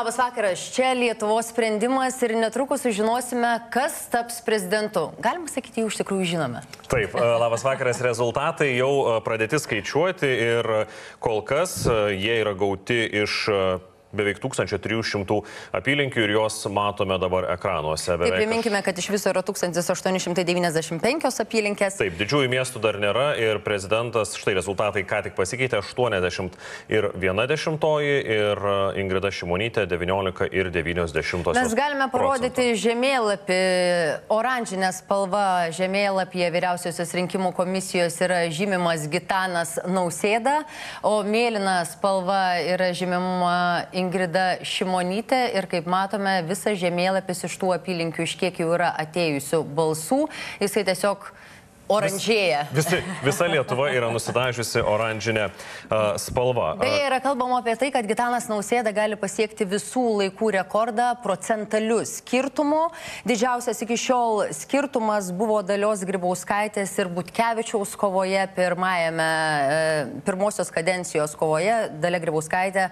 Labas vakaras, čia Lietuvos sprendimas ir netrukus sužinosime, kas taps prezidentu. Galima sakyti, jau iš tikrųjų žinome. Taip, labas vakaras, rezultatai jau pradėti skaičiuoti ir kol kas jie yra gauti iš beveik 1300 apylinkių ir jos matome dabar ekranuose. Taip, priminkime, kad iš viso yra 1895 apylinkės. Taip, didžiųjų miestų dar nėra ir prezidentas, štai rezultatai ką tik pasikeitė, 80 ir 1/10 ir Ingrida Šimonytė 19 ir 90. Mes galime parodyti žemėlapį, oranžinė spalva žemėlapyje Vyriausiosios rinkimų komisijos yra žymimas Gitanas Nausėda, o mėlyna spalva yra žymima Ingrida Šimonytė ir kaip matome, visas žemėlapis iš tų apylinkių, iš kiek jau yra atėjusių balsų, jisai tiesiog oranžėja. Visa Lietuva yra nusidažiusi oranžinę spalvą. Beje, yra kalbama apie tai, kad Gitanas Nausėda gali pasiekti visų laikų rekordą procentaliu skirtumu. Didžiausias iki šiol skirtumas buvo Dalios Grybauskaitės ir Butkevičiaus kovoje pirmosios kadencijos kovoje. Dalia Grybauskaitė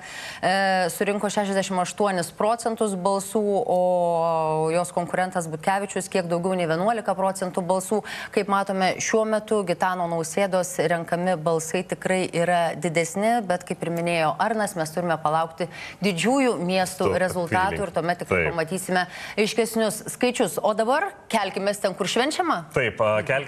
surinko 68% balsų, o jos konkurentas Butkevičius kiek daugiau nei 11% balsų. Kaip matome, šiuo metu Gitano Nausėdos renkami balsai tikrai yra didesni, bet kaip ir minėjo Arnas, mes turime palaukti didžiųjų miestų rezultatų ir tuomet tikrai pamatysime aiškesnius skaičius. O dabar kelkime ten, kur švenčiama? Taip, kelkime.